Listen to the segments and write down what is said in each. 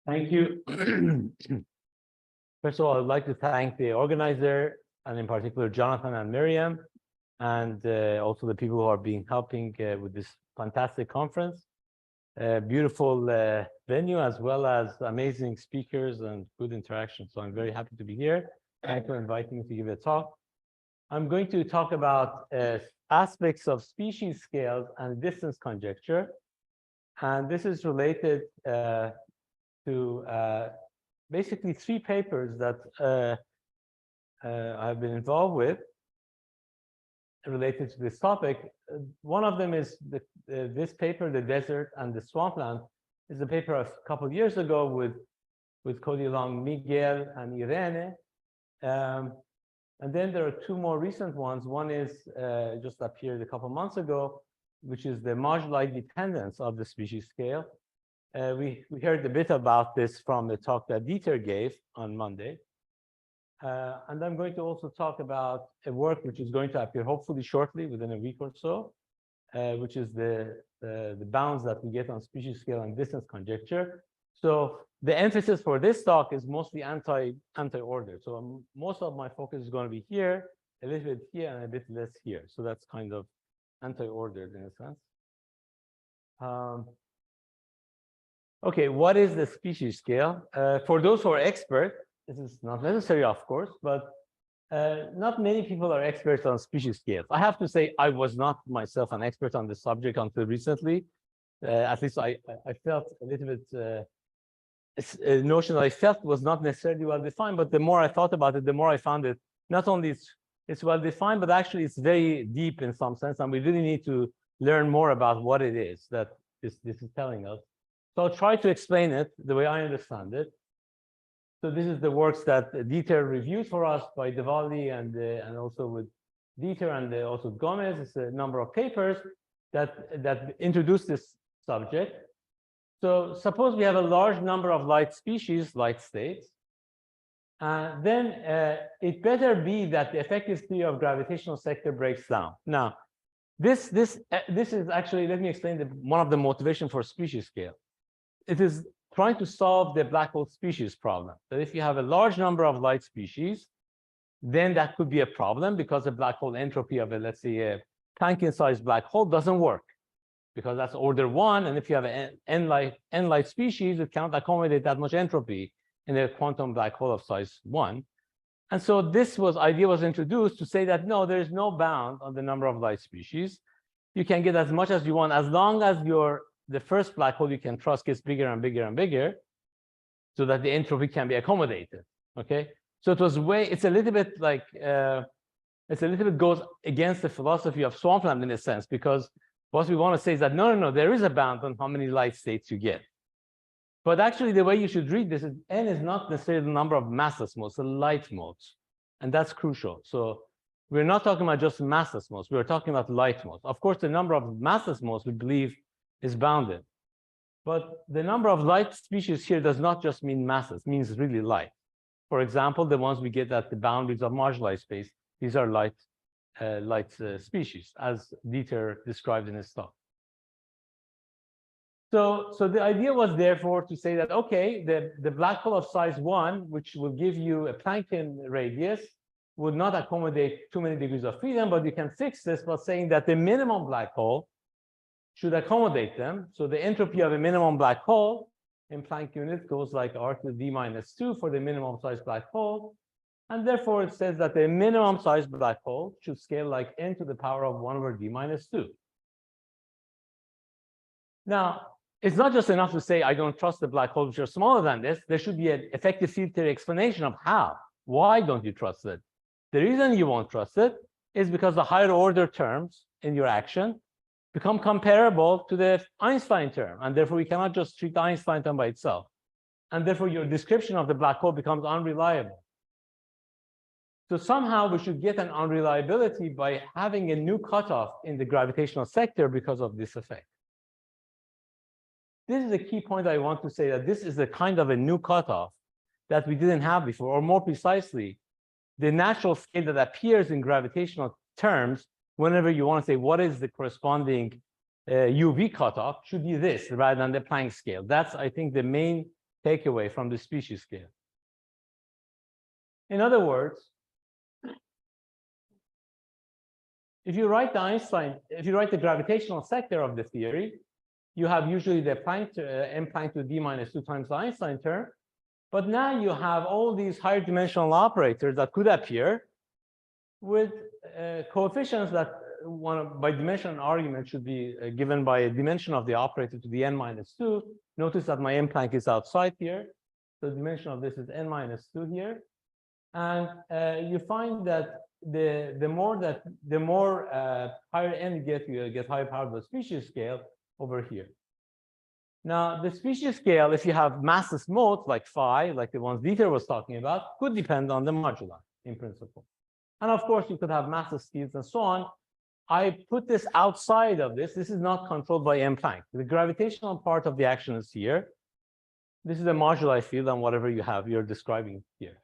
Thank you. First of all, I'd like to thank the organizer, and in particular, Jonathan and Miriam, and also the people who are helping with this fantastic conference. Beautiful venue, as well as amazing speakers and good interaction. So I'm very happy to be here. Thank you for inviting me to give a talk. I'm going to talk about aspects of species scales and distance conjecture. And this is related to basically 3 papers that I've been involved with related to this topic. One of them is this paper, The Desert and the Swampland, is a paper of a couple of years ago with Cody Long, Miguel, and Irene. And then there are 2 more recent ones. One is just appeared a couple of months ago, which is the moduli dependence of the species scale. We heard a bit about this from the talk that Dieter gave on Monday. And I'm going to also talk about a work which is going to appear hopefully shortly, within a week or so, which is the bounds that we get on species scale and distance conjecture. So the emphasis for this talk is mostly anti-order. So most of my focus is going to be here, a little bit here, and a bit less here. So that's kind of anti-ordered in a sense. Okay, what is the species scale? For those who are expert, this is not necessary, of course, but not many people are experts on species scales. I have to say, I was not myself an expert on the subject until recently. At least I felt a little bit, a notion that I felt was not necessarily well defined, but the more I thought about it, the more I found it not only it's well defined, but actually it's very deep in some sense, and we really need to learn more about what it is that this is telling us. So I'll try to explain it the way I understand it. So this is the works that Dieter reviewed for us by Diwali and also with Dieter and also Gomez. It's a number of papers that introduce this subject. So suppose we have a large number of light species, light states. Then it better be that the effective theory of gravitational sector breaks down. Now, this is actually, let me explain one of the motivation for species scale. It is trying to solve the black hole species problem. That if you have a large number of light species, then that could be a problem because the black hole entropy of let's say a Plankton-sized black hole doesn't work, because that's order 1, and if you have an n light species, it cannot accommodate that much entropy in a quantum black hole of size 1. And so this idea was introduced to say that no, there is no bound on the number of light species. You can get as much as you want, as long as the first black hole you can trust gets bigger and bigger and bigger, so that the entropy can be accommodated. Okay, so it's a little bit like goes against the philosophy of swampland in a sense, because what we want to say is that no, there is a bound on how many light states you get. But actually, the way you should read this is n is not necessarily the number of massless modes, the light modes, and that's crucial. So we're not talking about just massless modes, we're talking about light modes. Of course, the number of massless modes we believe is bounded, but the number of light species here does not just mean masses, it means really light. For example, the ones we get at the boundaries of marginalized space, these are light species, as Dieter described in his talk. So the idea was therefore to say that, okay, the black hole of size 1, which will give you a Plankton radius, would not accommodate too many degrees of freedom, but you can fix this by saying that the minimum black hole should accommodate them. So the entropy of a minimum black hole in Planck units goes like R to the d minus 2 for the minimum size black hole. And therefore, it says that the minimum size black hole should scale like n to the power of 1 over d minus 2. Now, it's not just enough to say, I don't trust the black holes which are smaller than this. There should be an effective field theory explanation of how. Why don't you trust it? The reason you won't trust it is because the higher order terms in your action become comparable to the Einstein term, and therefore we cannot just treat the Einstein term by itself. And therefore your description of the black hole becomes unreliable. So somehow we should get an unreliability by having a new cutoff in the gravitational sector because of this effect. This is a key point I want to say, that this is a kind of a new cutoff that we didn't have before, or more precisely, the natural scale that appears in gravitational terms whenever you want to say what is the corresponding UV cutoff should be this rather than the Planck scale. That's, I think, the main takeaway from the species scale. In other words, if you write the gravitational sector of the theory, you have usually the Planck m Planck to d minus 2 times the Einstein term. But now you have all these higher dimensional operators that could appear with coefficients that by dimension argument should be given by a dimension of the operator to the n minus 2. Notice that my m Planck is outside here. So the dimension of this is n minus 2 here. And you find that the more higher n you get higher power of the species scale over here. Now, the species scale, if you have massless modes like phi, like the ones Dieter was talking about, could depend on the moduli in principle. And of course, you could have massless fields and so on. I put this outside of this. This is not controlled by m Planck. The gravitational part of the action is here. This is a moduli field on whatever you're describing here.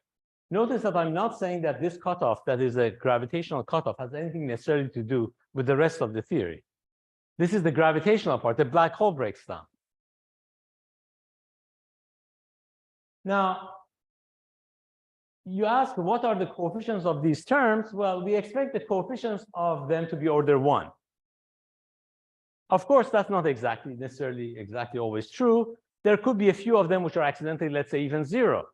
Notice that I'm not saying that this cutoff, that is a gravitational cutoff, has anything necessarily to do with the rest of the theory. This is the gravitational part. The black hole breaks down. Now, you ask, what are the coefficients of these terms? Well, we expect the coefficients of them to be order 1. Of course, that's not necessarily always true. There could be a few of them which are accidentally, let's say, even 0.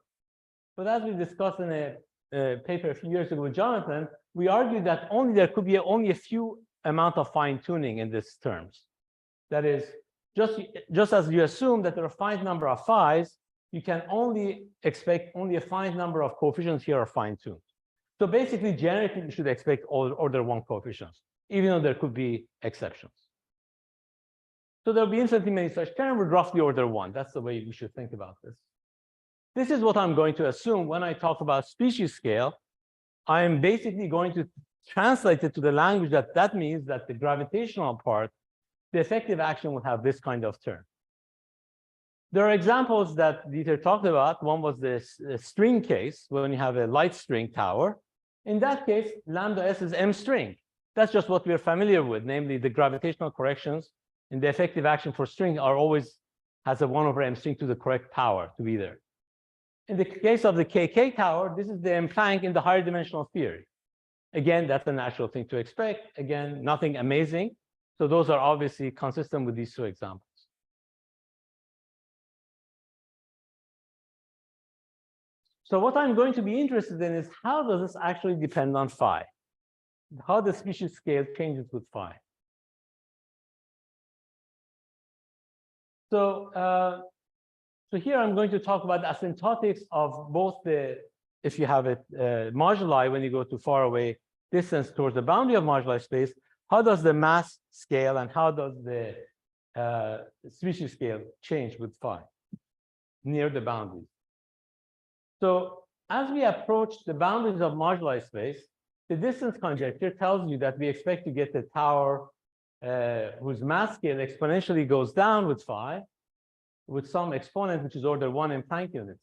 But as we discussed in a paper a few years ago with Jonathan, we argued that there could be only a few amount of fine-tuning in these terms. That is, just as you assume that there are a finite number of phi's, you can only expect a finite number of coefficients here are fine-tuned. So basically, generally, you should expect order 1 coefficients, even though there could be exceptions. So there'll be infinitely many such terms with roughly order 1. That's the way we should think about this. This is what I'm going to assume when I talk about species scale. I'm basically going to translate it to the language that means that the gravitational part, the effective action will have this kind of term. There are examples that Dieter talked about. One was this string case, when you have a light string tower. In that case, lambda s is m string. That's just what we're familiar with, namely the gravitational corrections in the effective action for string are always has a 1 over m string to the correct power to be there. In the case of the KK tower, this is the m Planck in the higher dimensional theory. Again, that's a natural thing to expect. Again, nothing amazing. So those are obviously consistent with these two examples. So what I'm going to be interested in is how does this actually depend on phi? How the species scale changes with phi. So here I'm going to talk about the asymptotics of both if you have a moduli when you go to far away distance towards the boundary of moduli space, how does the mass scale and how does the species scale change with phi near the boundaries? So as we approach the boundaries of moduli space, the distance conjecture tells you that we expect to get a tower whose mass scale exponentially goes down with phi, with some exponent which is order 1 in Planck units.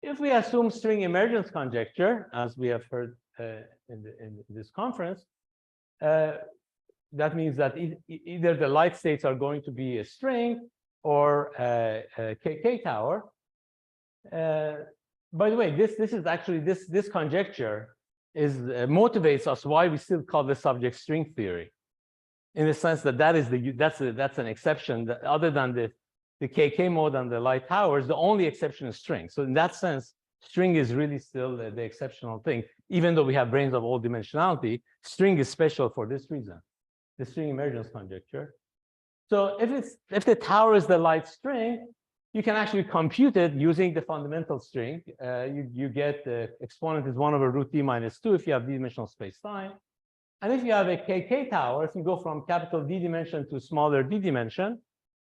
If we assume string emergence conjecture, as we have heard in this conference, that means that either the light states are going to be a string or a KK tower. By the way, this conjecture motivates us why we still call this subject string theory, in the sense that that's an exception. That other than the KK mode and the light towers, the only exception is string. So in that sense, string is really still the exceptional thing. Even though we have branes of all dimensionality, string is special for this reason, the string emergence conjecture. So if the tower is the light string, you can actually compute it using the fundamental string. You get the exponent is 1 over root d minus 2 if you have d-dimensional space-time. And if you have a KK tower, if you go from capital D dimension to smaller d dimension,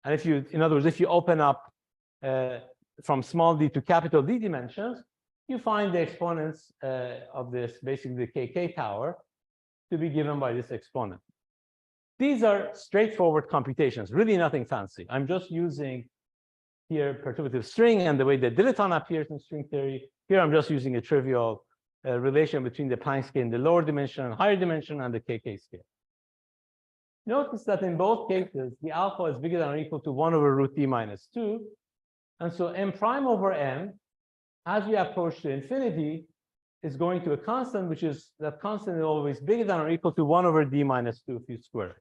and in other words, if you open up from small d to capital D dimensions, you find the exponents of this, basically the KK tower, to be given by this exponent. These are straightforward computations, really nothing fancy. I'm just using here perturbative string and the way the dilaton appears in string theory. Here I'm just using a trivial relation between the Planck scale in the lower dimension and higher dimension and the KK scale. Notice that in both cases, the alpha is bigger than or equal to 1 over root d minus 2. And so m prime over n, as we approach to infinity, is going to a constant, which is that constant is always bigger than or equal to 1 over d minus 2 if you square it.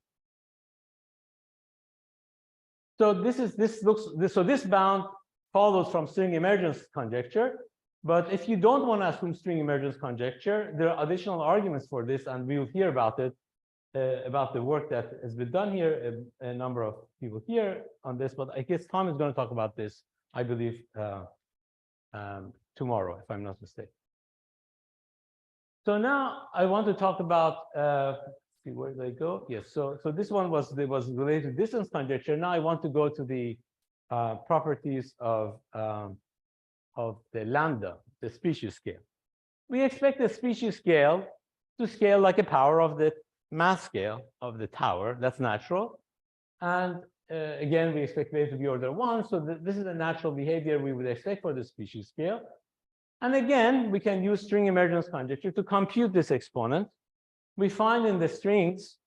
So this bound follows from string emergence conjecture. But if you don't want to assume string emergence conjecture, there are additional arguments for this, and we will hear about it, about the work that has been done here, a number of people here on this. But I guess Tom is going to talk about this, I believe, tomorrow, if I'm not mistaken. So now I want to talk about, see, where did I go? Yes, so this one was related to distance conjecture. Now I want to go to the properties of the lambda, the species scale. We expect the species scale to scale like a power of the mass scale of the tower. That's natural. And again, we expect beta to be order 1. So this is a natural behavior we would expect for the species scale. And again, we can use string emergence conjecture to compute this exponent. We find in the strings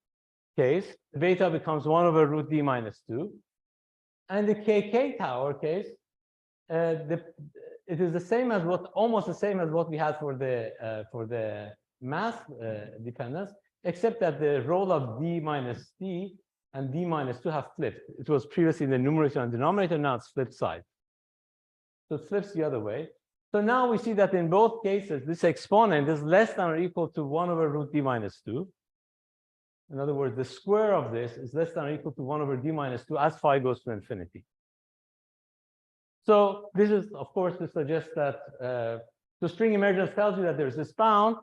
case, beta becomes 1 over root d minus 2. And the kk tower case, it is the same as almost the same as what we had for the mass dependence, except that the role of d minus d and d minus 2 have flipped. It was previously in the numerator and denominator, now it's flipped side. So it flips the other way. So now we see that in both cases, this exponent is less than or equal to 1 over root d minus 2. In other words, the square of this is less than or equal to 1 over d minus 2 as phi goes to infinity. So this is, of course, to suggest that the string emergence tells you that there's this bound.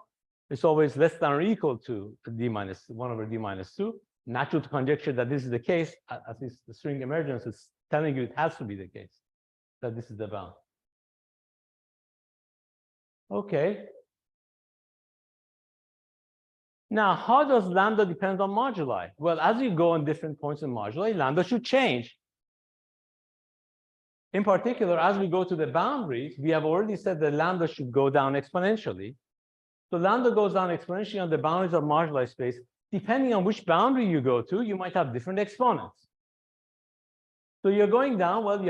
It's always less than or equal to d minus 1 over d minus 2. Natural to conjecture that this is the case, at least the string emergence is telling you it has to be the case, that this is the bound. Okay. Now, how does lambda depend on moduli? Well, as you go on different points in moduli, lambda should change. In particular, as we go to the boundaries, we have already said that lambda should go down exponentially. So lambda goes down exponentially on the boundaries of moduli space. Depending on which boundary you go to, you might have different exponents. So you're going down, well,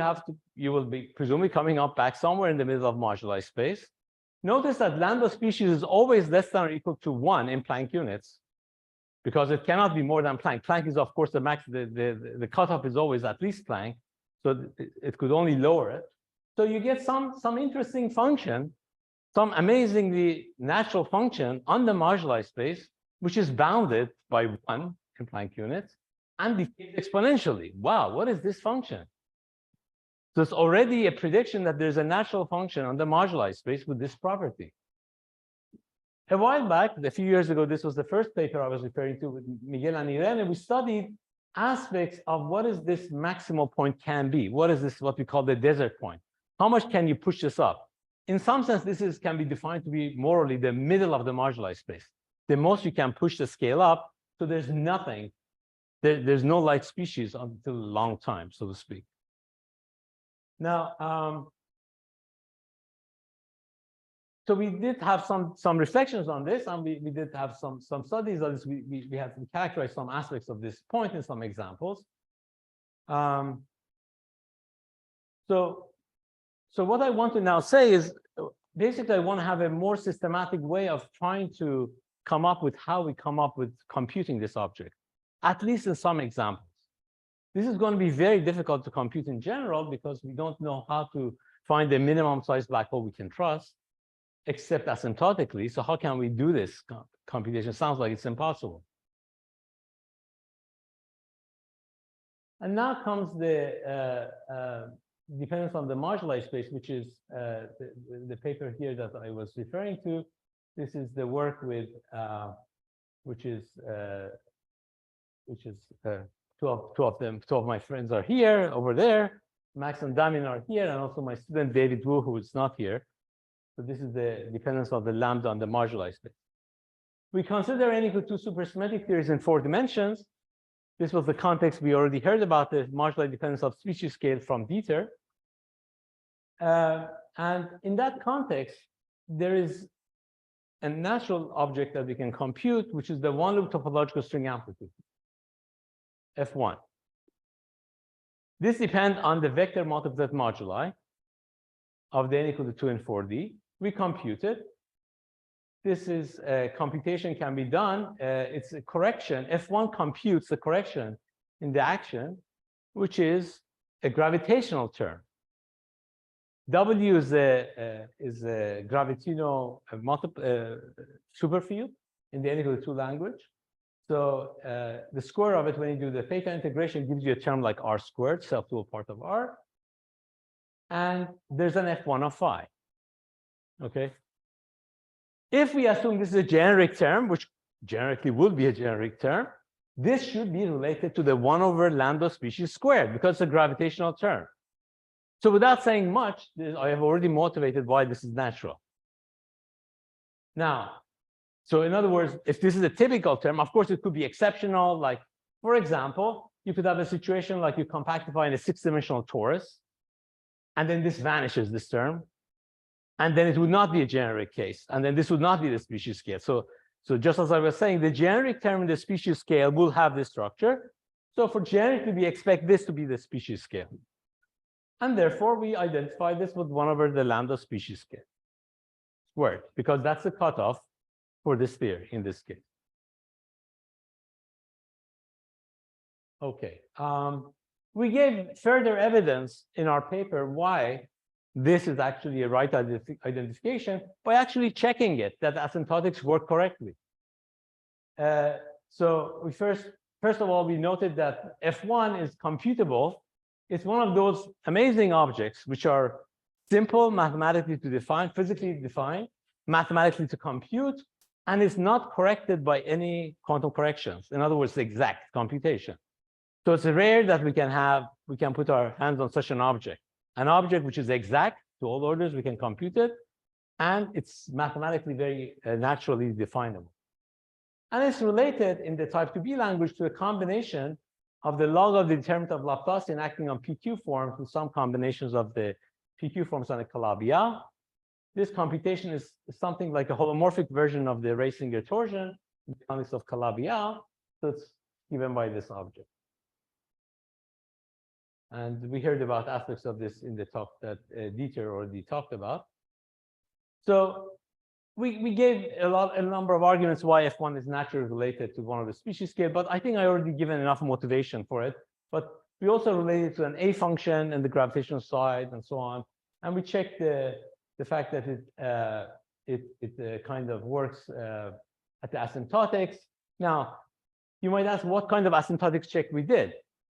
you will be presumably coming up back somewhere in the middle of moduli space. Notice that lambda species is always less than or equal to 1 in Planck units, because it cannot be more than Planck. Planck is, of course, the max, the cutoff is always at least Planck, so it could only lower it. So you get some interesting function, some amazingly natural function on the moduli space, which is bounded by 1 in Planck units and behaves exponentially. Wow, what is this function? So it's already a prediction that there's a natural function on the moduli space with this property. A while back, a few years ago, this was the first paper I was referring to with Miguel and Irene. We studied aspects of what is this maximal point can be. What is this, what we call the desert point? How much can you push this up? In some sense, this can be defined to be morally the middle of the moduli space. The most you can push the scale up, so there's nothing. There's no light species until a long time, so to speak. Now, so we did have some reflections on this, and we did have some studies on this. We had to characterize some aspects of this point in some examples. So what I want to now say is, basically, I want to have a more systematic way of trying to come up with how we come up with computing this object, at least in some examples. This is going to be very difficult to compute in general because we don't know how to find the minimum size black hole we can trust, except asymptotically. So how can we do this computation? Sounds like it's impossible. And now comes the dependence on the moduli space, which is the paper here that I was referring to. This is the work with, which is two of my friends are here, over there. Max and Damien are here, and also my student David Wu, who is not here. So this is the dependence of the lambda on the moduli space. We consider n equal to supersymmetric theories in 4 dimensions. This was the context we already heard about, the moduli dependence of species scale from Dieter. And in that context, there is a natural object that we can compute, which is the one-loop topological string amplitude. F1. This depends on the vector multiplet moduli of the n equal to 2 and 4D. We compute it. This is computation can be done. It's a correction. F1 computes the correction in the action, which is a gravitational term. W is a gravitational superfield in the n equal to 2 language. So the square of it, when you do the theta integration, gives you a term like r squared, self-dual part of r. And there's an F1 of phi. Okay. If we assume this is a generic term, which generically would be a generic term, this should be related to the 1 over lambda species squared because it's a gravitational term. So without saying much, I have already motivated why this is natural. Now, so in other words, if this is a typical term, of course, it could be exceptional. Like, for example, you could have a situation like you compactify in a 6-dimensional torus, and then this vanishes, this term. And then it would not be a generic case. And then this would not be the species scale. So just as I was saying, the generic term in the species scale will have this structure. So for generic, we expect this to be the species scale. And therefore, we identify this with 1 over the lambda species scale squared, because that's the cutoff for this theory in this case. Okay. We gave further evidence in our paper why this is actually a right identification by actually checking it, that asymptotics work correctly. So we first of all, we noted that F1 is computable. It's one of those amazing objects which are simple mathematically to define, physically defined, mathematically to compute, and is not corrected by any quantum corrections. In other words, exact computation. So it's rare that we can put our hands on such an object which is exact to all orders, we can compute it, and it's mathematically very naturally definable. And it's related in the type 2B language to a combination of the log of the determinant of Laplacian acting on PQ forms with some combinations of the PQ forms on a Calabi-Yau. This computation is something like a holomorphic version of the Raysinger torsion in the context of Calabi-Yau. So it's given by this object. And we heard about aspects of this in the talk that Dieter already talked about. So we gave a number of arguments why F1 is naturally related to 1 of the species scale, but I think I already given enough motivation for it. But we also related to an A function and the gravitational side and so on. And we checked the fact that it kind of works at the asymptotics. Now, you might ask what kind of asymptotics check we did.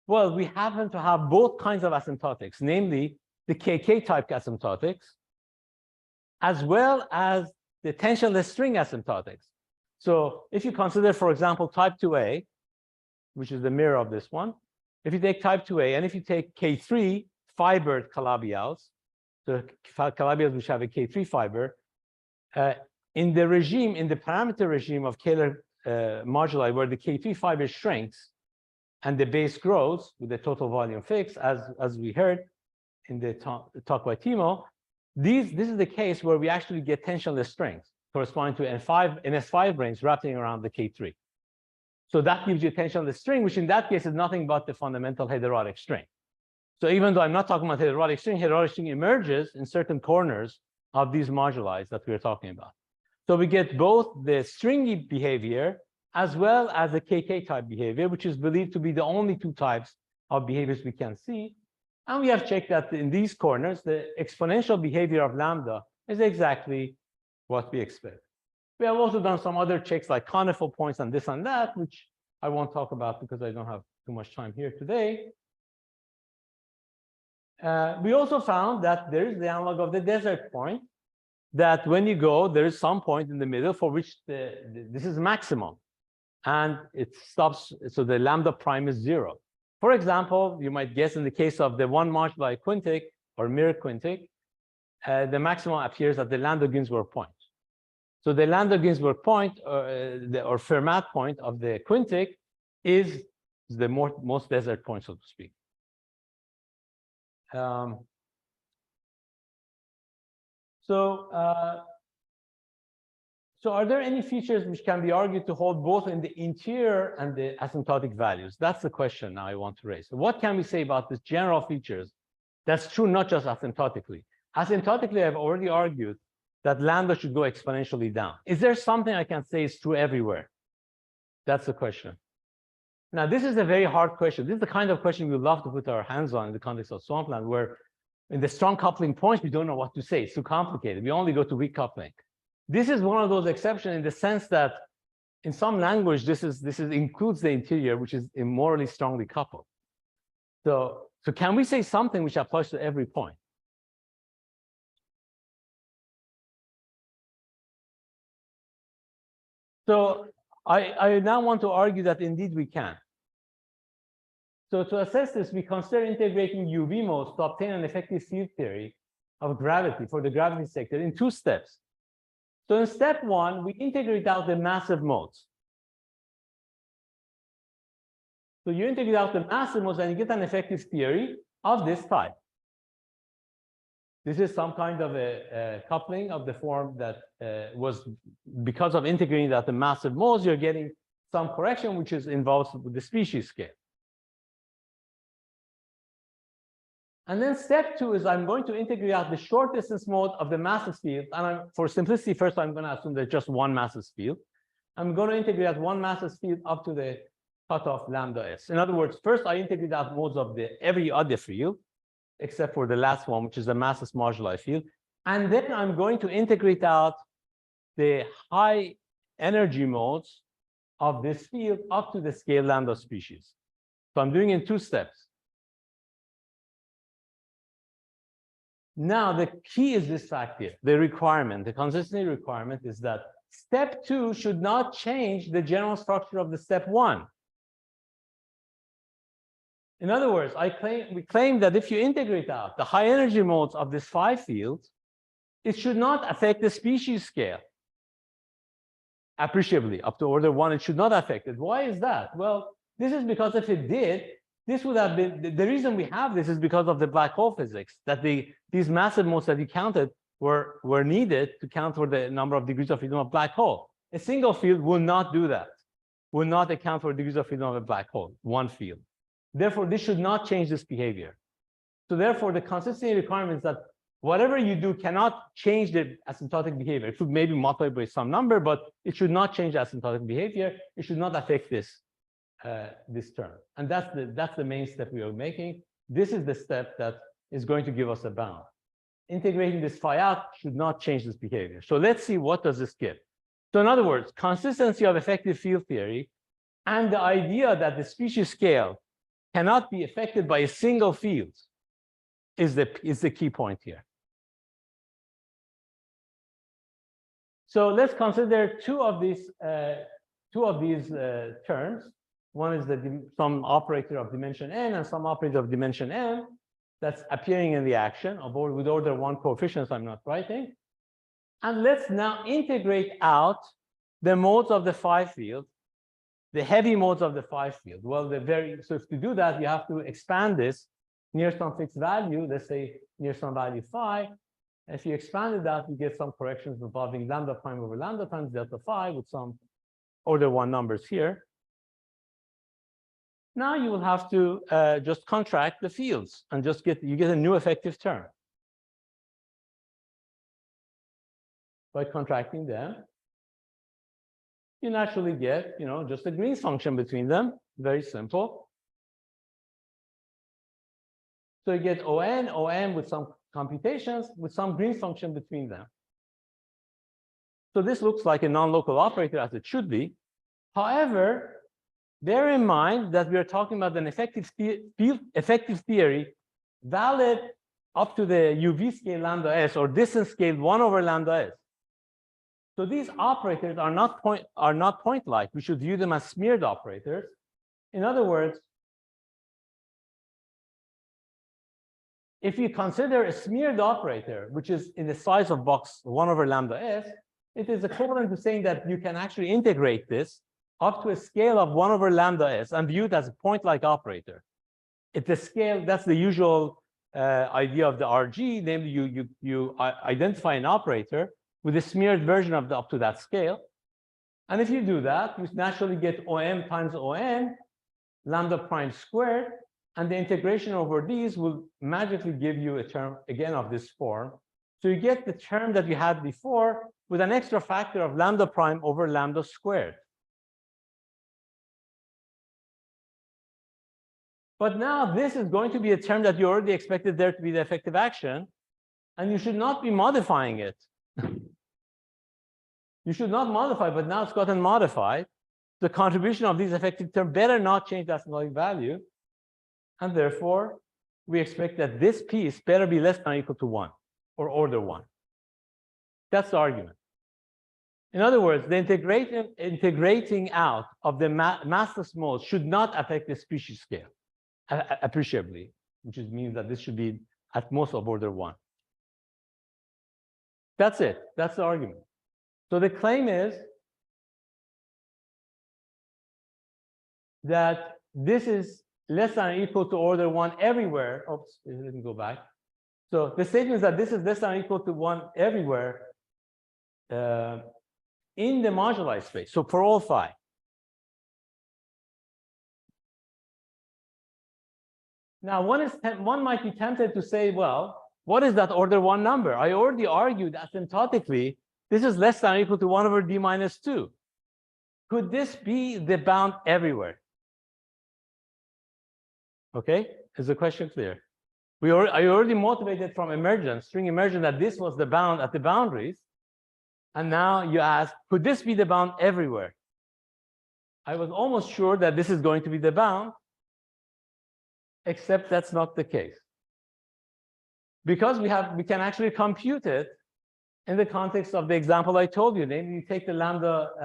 Well, we happen to have both kinds of asymptotics, namely the KK type asymptotics, as well as the tensionless string asymptotics. So if you consider, for example, type 2A, which is the mirror of this one, if you take type 2A and if you take K3 fibered Calabi-Yaus, so Calabi-Yaus which have a K3 fiber, in the regime, in the parameter regime of Kähler moduli, where the K3 fiber shrinks and the base grows with the total volume fixed, as we heard in the talk by Timo, this is the case where we actually get tensionless strings corresponding to NS5 rings wrapping around the K3. So that gives you a tensionless string, which in that case is nothing but the fundamental heterotic string. So even though I'm not talking about heterotic string emerges in certain corners of these moduli that we're talking about. So we get both the stringy behavior as well as the KK type behavior, which is believed to be the only two types of behaviors we can see. And we have checked that in these corners, the exponential behavior of lambda is exactly what we expect. We have also done some other checks like conical points and this and that, which I won't talk about because I don't have too much time here today. We also found that there is the analog of the desert point, that when you go, there is some point in the middle for which this is maximum. And it stops, so the lambda prime is 0. For example, you might guess in the case of the 1 moduli quintic or mirror quintic, the maximum appears at the Landau-Ginzburg point. So the Landau-Ginzburg point or Fermat point of the quintic is the most desert point, so to speak. So So are there any features which can be argued to hold both in the interior and the asymptotic values? That's the question now I want to raise. So what can we say about these general features that's true not just asymptotically? Asymptotically, I've already argued that lambda should go exponentially down. Is there something I can say is true everywhere? That's the question. Now, this is a very hard question. This is the kind of question we love to put our hands on in the context of swampland, where in the strong coupling points, we don't know what to say. It's too complicated. We only go to weak coupling. This is one of those exceptions in the sense that in some language, this includes the interior, which is immorally strongly coupled. So can we say something which applies to every point? So I now want to argue that indeed we can. So to assess this, we consider integrating UV modes to obtain an effective field theory of gravity for the gravity sector in 2 steps. So in step 1, we integrate out the massive modes. So you integrate out the massive modes and you get an effective theory of this type. This is some kind of a coupling of the form that was because of integrating out the massive modes, you're getting some correction which is involved with the species scale. And then step 2 is I'm going to integrate out the short distance mode of the massive field. And for simplicity, first I'm going to assume there's just one massive field. I'm going to integrate out one massive field up to the cutoff lambda s. In other words, first I integrate out modes of every other field, except for the last one, which is the massless moduli field. And then I'm going to integrate out the high energy modes of this field up to the scale lambda species. So I'm doing it in 2 steps. Now, the key is this fact here. The requirement, the consistency requirement is that step 2 should not change the general structure of the step 1. In other words, we claim that if you integrate out the high energy modes of this phi field, it should not affect the species scale appreciably. Up to order 1, it should not affect it. Why is that? Well, this is because if it did, this would have been, the reason we have this is because of the black hole physics, that these massive modes that you counted were needed to count for the number of degrees of freedom of black hole. A single field will not do that, will not account for degrees of freedom of a black hole, one field. Therefore, this should not change this behavior. So therefore, the consistency requirement is that whatever you do cannot change the asymptotic behavior. It should maybe multiply by some number, but it should not change the asymptotic behavior. It should not affect this term. And that's the main step we are making. This is the step that is going to give us a bound. Integrating this phi out should not change this behavior. So let's see, what does this give? So in other words, consistency of effective field theory and the idea that the species scale cannot be affected by a single field is the key point here. So let's consider two of these terms. One is some operator of dimension n and some operator of dimension m that's appearing in the action with order 1 coefficients I'm not writing. And let's now integrate out the modes of the phi field, the heavy modes of the phi field. Well, so if to do that, you have to expand this near some fixed value, let's say near some value phi. If you expand it out, you get some corrections involving lambda prime over lambda times delta phi with some order 1 numbers here. Now you will have to just contract the fields and just get a new effective term by contracting them. You naturally get, just a Green's function between them. Very simple. So you get ON with some computations with some Green's function between them. So this looks like a non-local operator as it should be. However, bear in mind that we are talking about an effective theory valid up to the UV scale lambda s or distance scale 1 over lambda s. So these operators are not point-like. We should view them as smeared operators. In other words, if you consider a smeared operator, which is in the size of box 1 over lambda s, it is equivalent to saying that you can actually integrate this up to a scale of 1 over lambda s and view it as a point-like operator. It's a scale, that's the usual idea of the RG, namely you identify an operator with a smeared version of the up to that scale. And if you do that, you naturally get OM times ON, lambda prime squared, and the integration over these will magically give you a term, again, of this form. So you get the term that you had before with an extra factor of lambda prime over lambda squared. But now this is going to be a term that you already expected there to be the effective action, and you should not be modifying it. You should not modify, but now it's gotten modified. The contribution of these effective terms better not change the asymptotic value, and therefore we expect that this piece better be less than or equal to 1 or order 1. That's the argument. In other words, the integrating out of the massless modes should not affect the species scale appreciably, which means that this should be at most of order 1. That's it. That's the argument. So the claim is that this is less than or equal to order 1 everywhere. Oops, let me go back. So the statement is that this is less than or equal to 1 everywhere in the moduli space. So for all phi. Now, one might be tempted to say, well, what is that order 1 number? I already argued asymptotically, this is less than or equal to 1 over d minus 2. Could this be the bound everywhere? Okay, is the question clear? I already motivated from emergence, string emergence, that this was the bound at the boundaries. And now you ask, could this be the bound everywhere? I was almost sure that this is going to be the bound, except that's not the case. Because we can actually compute it in the context of the example I told you. Namely, you take the lambda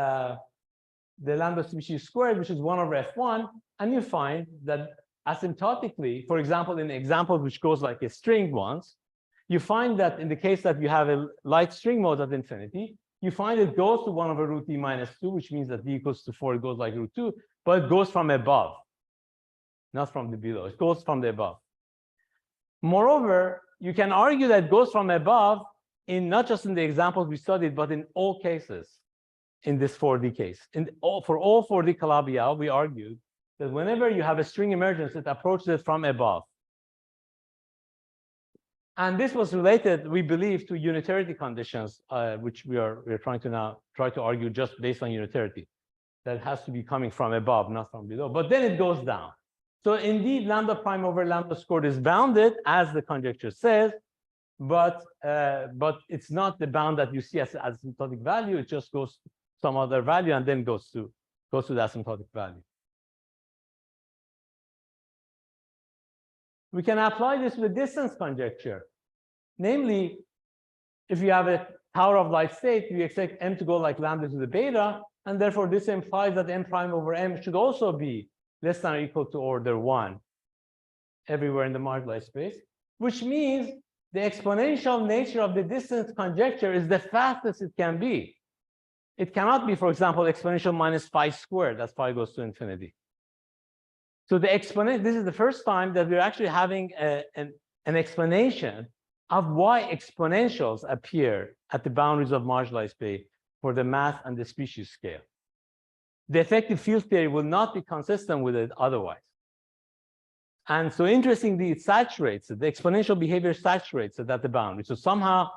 species squared, which is 1 over f1, and you find that asymptotically, for example, in the example which goes like a string once, you find that in the case that you have a light string mode at infinity, you find it goes to 1 over root d minus 2, which means that d equals to 4, it goes like root 2, but it goes from above, not from the below. It goes from the above. Moreover, you can argue that it goes from above in not just in the examples we studied, but in all cases in this 4D case. For all 4D Calabi-Yau, we argued that whenever you have a string emergence, it approaches it from above. And this was related, we believe, to unitarity conditions, which we're trying to now argue just based on unitarity. That has to be coming from above, not from below. But then it goes down. So indeed, lambda prime over lambda squared is bounded, as the conjecture says, but it's not the bound that you see as asymptotic value. It just goes to some other value and then goes to the asymptotic value. We can apply this with distance conjecture. Namely, if you have a tower of light state, you expect m to go like lambda to the beta, and therefore this implies that m prime over m should also be less than or equal to order 1 everywhere in the moduli space, which means the exponential nature of the distance conjecture is the fastest it can be. It cannot be, for example, exponential minus phi squared as phi goes to infinity. So the exponent, this is the first time that we're actually having an explanation of why exponentials appear at the boundaries of moduli space for the mass and the species scale. The effective field theory will not be consistent with it otherwise. And so interestingly, it saturates it. The exponential behavior saturates it at the boundary. So somehow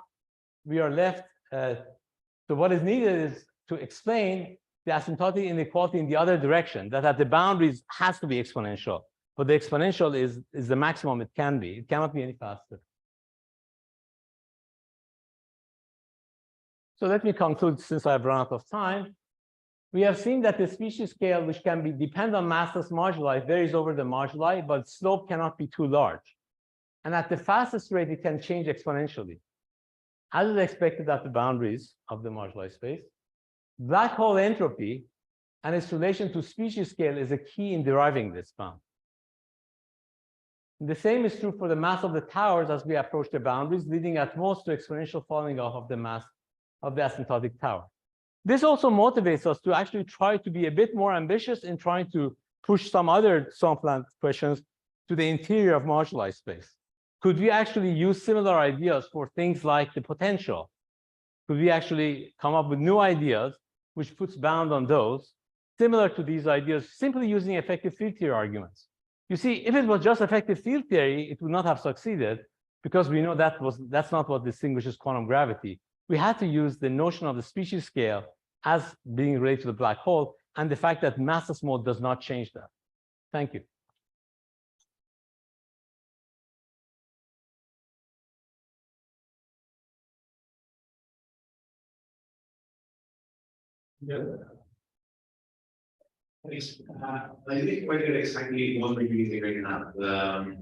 we are left, so what is needed is to explain the asymptotic inequality in the other direction, that at the boundaries has to be exponential. But the exponential is the maximum it can be. It cannot be any faster. So let me conclude, since I've run out of time. We have seen that the species scale, which can be depend on massless moduli, varies over the moduli, but slope cannot be too large. And at the fastest rate, it can change exponentially, as is expected at the boundaries of the moduli space. Black hole entropy and its relation to species scale is a key in deriving this bound. The same is true for the mass of the towers as we approach the boundaries, leading at most to exponential falling off of the mass of the asymptotic tower. This also motivates us to actually try to be a bit more ambitious in trying to push some other swampland questions to the interior of moduli space. Could we actually use similar ideas for things like the potential? could we actually come up with new ideas which puts bound on those, similar to these ideas, simply using effective field theory arguments? You see, if it was just effective field theory, it would not have succeeded, because we know that's not what distinguishes quantum gravity. We had to use the notion of the species scale as being related to the black hole, and the fact that massless mode does not change that. Thank you. Yeah. I think quite exactly what we're using right now.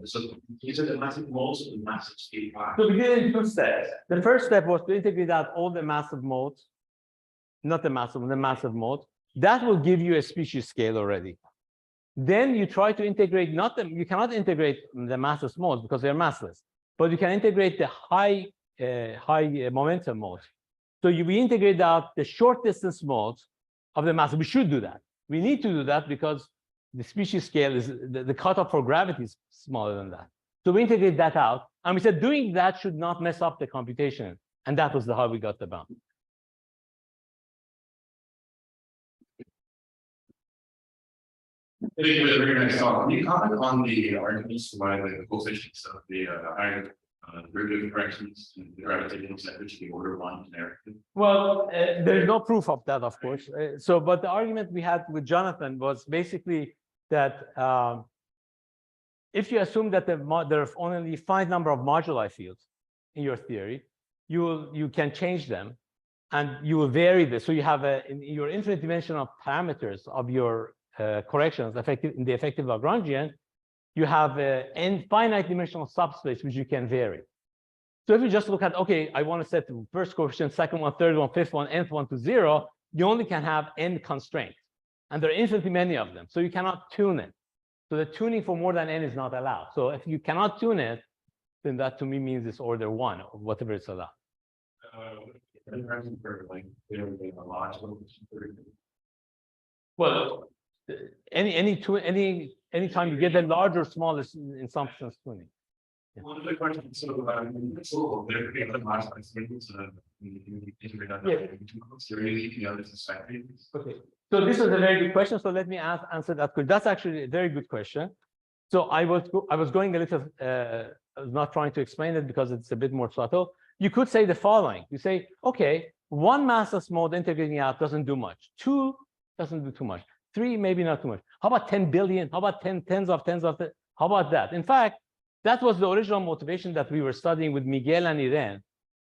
So these are the massive modes and massive speed. So we did it in 2 steps. The first step was to integrate out all the massive modes, not the massive mode. That will give you a species scale already. Then you try to integrate, you cannot integrate the massless modes because they're massless, but you can integrate the high momentum modes. So we integrate out the short distance modes of the mass. We should do that. We need to do that because the species scale is the cutoff for gravity is smaller than that. So we integrate that out, and we said doing that should not mess up the computation, and that was how we got the bound. Very nice talk. Can you comment on the arguments why the coefficients of the higher derivative corrections and the gravitational center to be order 1 generically? Well, there's no proof of that, of course. But the argument we had with Jonathan was basically that if you assume that there are only a finite number of moduli fields in your theory, you can change them, and you will vary this. So you have in your infinite dimensional parameters of your corrections in the effective Lagrangian, you have an finite dimensional subspace which you can vary. So if you just look at, okay, I want to set the first coefficient, second one, third one, fifth one, nth one to 0, you only can have n constraints, and there are infinitely many of them. So you cannot tune it. So the tuning for more than n is not allowed. So if you cannot tune it, then that to me means it's order 1 or whatever it's allowed. Well, anytime you get a large or small in some sense tuning. Yeah. One of the questions, so there could be other mass experiments Okay, so this is a very good question. So let me answer that. That's actually a very good question. So I was going a little, I was not trying to explain it because it's a bit more subtle. You could say the following. You say, okay, 1 massless mode integrating out doesn't do much. 2 doesn't do too much. 3, maybe not too much. How about 10 billion? How about tens of how about that? In fact, that was the original motivation that we were studying with Miguel and Irene.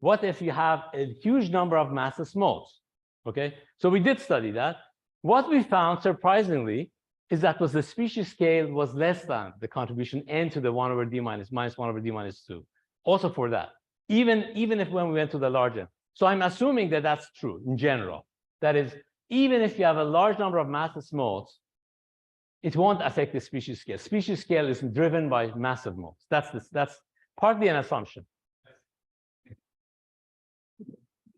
What if you have a huge number of massless modes? Okay, so we did study that. What we found, surprisingly, is that the species scale was less than the contribution n to the 1 over d minus 1 over d minus 2. Also for that, even if when we went to the large n. So I'm assuming that that's true in general. That is, even if you have a large number of massless modes, it won't affect the species scale. Species scale is driven by massive modes. That's partly an assumption.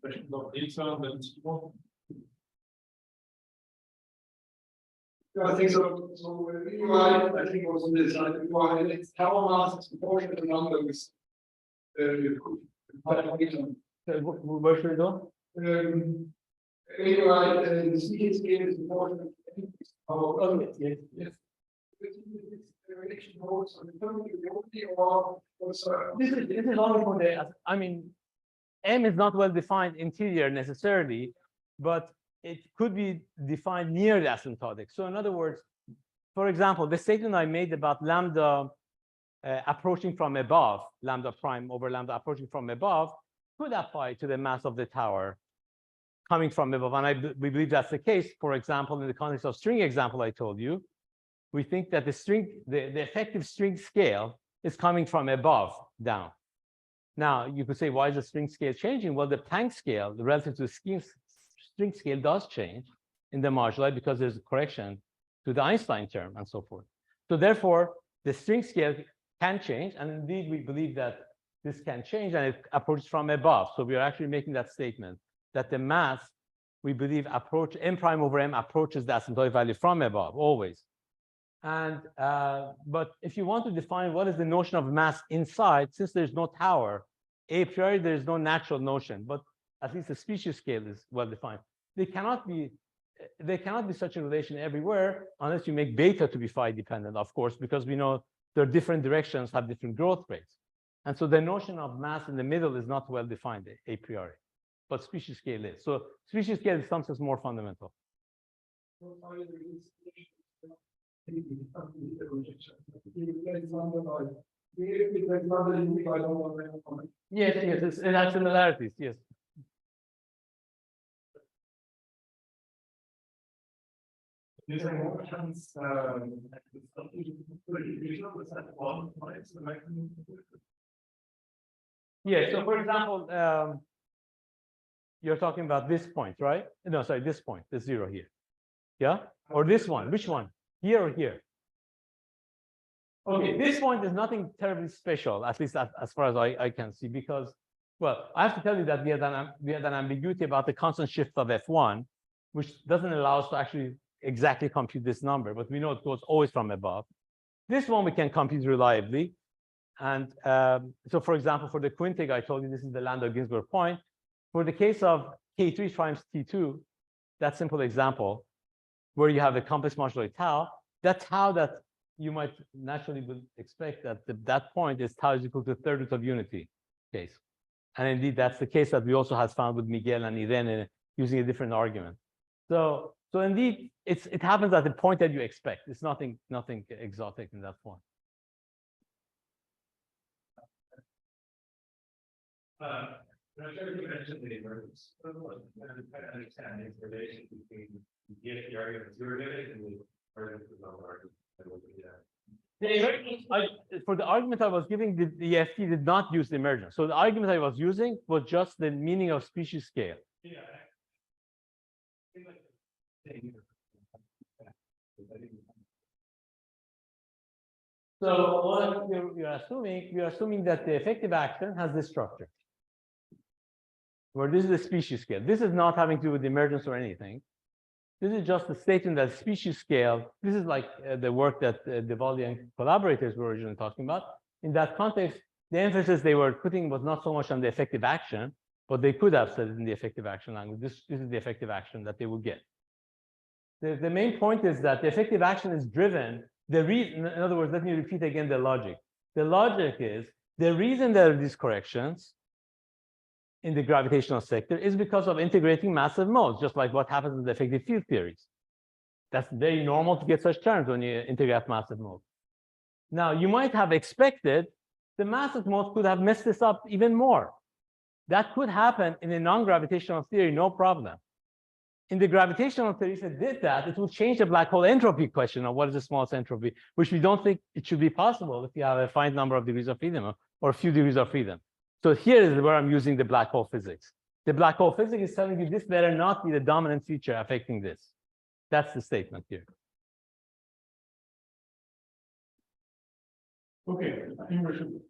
I think so. So I think also this it's tower mass is proportional to numbers. Where should we go? The species scale is proportional. Yes. Yes. This is only for the, I mean, M is not well defined interior necessarily, but it could be defined near the asymptotic. So in other words, for example, the statement I made about lambda approaching from above, lambda prime over lambda approaching from above, could apply to the mass of the tower coming from above. And we believe that's the case. For example, in the context of string example I told you, we think that the effective string scale is coming from above down. Now, you could say, why is the string scale changing? Well, the Planck scale, the relative to the string scale, does change in the moduli because there's a correction to the Einstein term and so forth. So therefore, the string scale can change, and indeed we believe that this can change and it approaches from above. So we are actually making that statement that the mass, we believe, m prime over m approaches the asymptotic value from above always. And but if you want to define what is the notion of mass inside, since there's no tower, a priori there's no natural notion. But at least the species scale is well defined. There cannot be such a relation everywhere unless you make beta to be phi dependent, of course, because we know there are different directions have different growth rates. And so the notion of mass in the middle is not well defined a priori, but species scale is. So species scale is something more fundamental. Yes, it has similarities, yes. Yeah, so for example, you're talking about this point, right? No, sorry, this point, the 0 here. Yeah? Or this one, which one? Here or here? Okay, this point is nothing terribly special, at least as far as I can see, because, well, I have to tell you that we had an ambiguity about the constant shift of F1, which doesn't allow us to actually exactly compute this number, but we know it goes always from above. This one we can compute reliably. And so, for example, for the quintic, I told you this is the Landau-Ginzburg point. For the case of K3 times T2, that simple example, where you have the complex modulo tau, that tau that you might naturally expect that that point is tau is equal to the third root of unity case. And indeed, that's the case that we also have found with Miguel and Irene using a different argument. So indeed, it happens at the point that you expect. It's nothing exotic in that point. I'm sure you mentioned the emergence. I'm trying to understand the relation between the arguments you were giving and the arguments of our argument. For the argument I was giving, the EFT did not use the emergence. So the argument I was using was just the meaning of species scale. Yeah. So what you're assuming that the effective action has this structure, where this is the species scale. This is not having to do with emergence or anything. This is just a statement that species scale. This is like the work that De Valle and collaborators were originally talking about. In that context, the emphasis they were putting was not so much on the effective action, but they could have said it in the effective action language. This is the effective action that they would get. The main point is that the effective action is driven. In other words, let me repeat again the logic. The logic is the reason there are these corrections in the gravitational sector is because of integrating massive modes, just like what happens in the effective field theories. That's very normal to get such terms when you integrate massive modes. Now, you might have expected the massive modes could have messed this up even more. That could happen in a non-gravitational theory, no problem. In the gravitational theory, if it did that, it would change the black hole entropy question of what is the smallest entropy, which we don't think it should be possible if you have a finite number of degrees of freedom or a few degrees of freedom. So here is where I'm using the black hole physics. The black hole physics is telling you this better not be the dominant feature affecting this. That's the statement here. Okay, I think we should